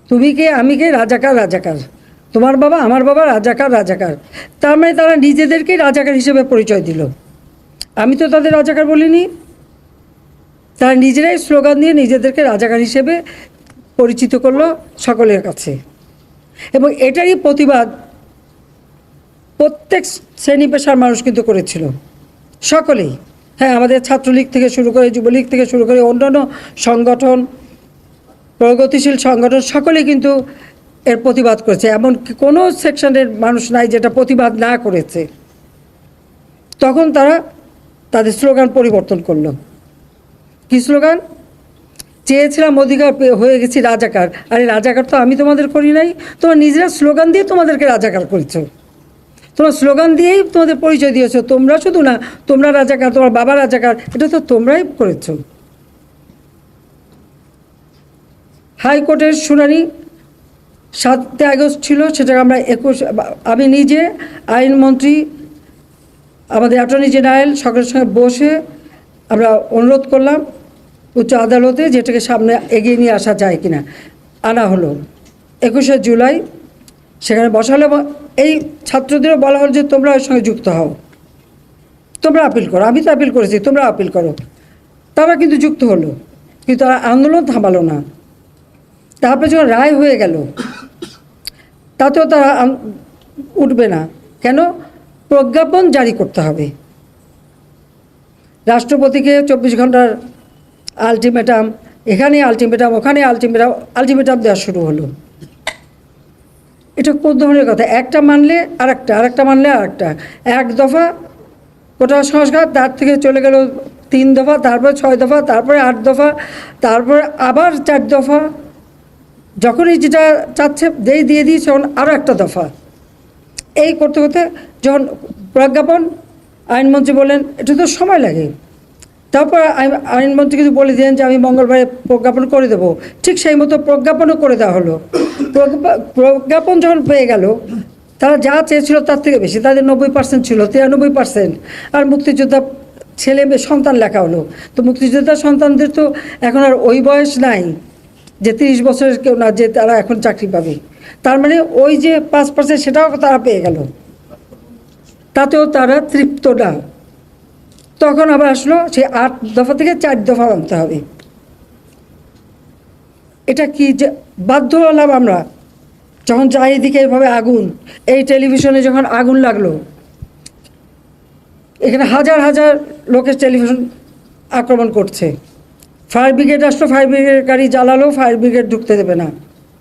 তুমি কে, আমি কে, রাজাকার রাজাকার, তোমার বাবা আমার বাবা রাজাকার রাজাকার। তার মানে তারা নিজেদেরকেই রাজাকার হিসেবে পরিচয় দিল। আমি তো তাদের রাজাকার বলিনি। তারা নিজেরাই স্লোগান দিয়ে নিজেদেরকে রাজাকার হিসেবে পরিচিত করলো সকলের কাছে। এবং এটারই প্রতিবাদ প্রত্যেক শ্রেণী পেশার মানুষ কিন্তু করেছিল, সকলেই। হ্যাঁ, আমাদের ছাত্রলীগ থেকে শুরু করে, যুবলীগ থেকে শুরু করে অন্যান্য সংগঠন, প্রগতিশীল সংগঠন সকলেই কিন্তু এর প্রতিবাদ করেছে। এমন কোনো সেকশনের মানুষ নাই যেটা প্রতিবাদ না করেছে। তখন তারা তাদের স্লোগান পরিবর্তন করলো। কী স্লোগান? চেয়েছিলাম অধিকার, হয়ে গেছি রাজাকার। আরে রাজাকার তো আমি তোমাদের করি নাই, তোমার নিজেরা স্লোগান দিয়ে তোমাদেরকে রাজাকার করেছো। তোমার স্লোগান দিয়েই তোমাদের পরিচয় দিয়েছো। তোমরা শুধু না, তোমরা রাজাকার, তোমার বাবা রাজাকার, এটা তো তোমরাই করেছো। হাইকোর্টের শুনানি 7 আগস্ট ছিল, সেটা আমরা 21, আমি নিজে আইনমন্ত্রী, আমাদের অ্যাটর্নি জেনারেল সকলের সঙ্গে বসে আমরা অনুরোধ করলাম উচ্চ আদালতে যেটাকে সামনে এগিয়ে নিয়ে আসা যায় কিনা। আনা হলো 21শে জুলাই, সেখানে বসালো। এই ছাত্রদেরও বলা হলো যে তোমরা ওর সঙ্গে যুক্ত হও, তোমরা আপিল করো। আমি তো আপিল করেছি, তোমরা আপিল করো। তারা কিন্তু যুক্ত হলো, কিন্তু তারা আন্দোলন থামালো না। তারপরে যখন রায় হয়ে গেল তাতেও তারা উঠবে না। কেন? প্রজ্ঞাপন জারি করতে হবে। রাষ্ট্রপতিকে 24 ঘন্টার আলটিমেটাম, এখানে আলটিমেটাম, ওখানে আলটিমেটাম, আলটিমেটাম দেওয়া শুরু হলো। এটা কোন ধরনের কথা? একটা মানলে আরেকটা, আরেকটা মানলে আরেকটা। 1 দফা কোটা সংস্কার, তার থেকে চলে গেল 3 দফা, তারপরে 6 দফা, তারপরে 8 দফা, তারপরে আবার 4 দফা। যখনই যেটা চাচ্ছে দিয়ে দিয়েছে তখন আরও একটা দফা। এই করতে করতে যখন প্রজ্ঞাপন, আইনমন্ত্রী বলেন এটা তো সময় লাগে। তারপর আইনমন্ত্রী কিছু বলে দিলেন যে আমি মঙ্গলবারে প্রজ্ঞাপন করে দেবো। ঠিক সেই মতো প্রজ্ঞাপনও করে দেওয়া হলো। প্রজ্ঞাপন যখন পেয়ে গেল, তারা যা চেয়েছিল তার থেকে বেশি, তাদের 90% ছিল, 93%। আর মুক্তিযোদ্ধা ছেলে মেয়ে সন্তান লেখা হলো। তো মুক্তিযোদ্ধার সন্তানদের তো এখন আর ওই বয়স নাই যে 30 বছরের কেউ না, যে তারা এখন চাকরি পাবে। তার মানে ওই যে 5% সেটাও তারা পেয়ে গেল, তাতেও তারা তৃপ্ত না। তখন আবার আসলো সে 8 দফা থেকে 4 দফা আনতে হবে। এটা কি যে বাধ্য হলাম আমরা, যখন চারিদিকে এইভাবে আগুন, এই টেলিভিশনে যখন আগুন লাগলো, এখানে হাজার হাজার লোকের টেলিভিশন আক্রমণ করছে। ফায়ার ব্রিগেড আসলো, ফায়ার ব্রিগেড গাড়ি জ্বালালো, ফায়ার ব্রিগেড ঢুকতে দেবে না।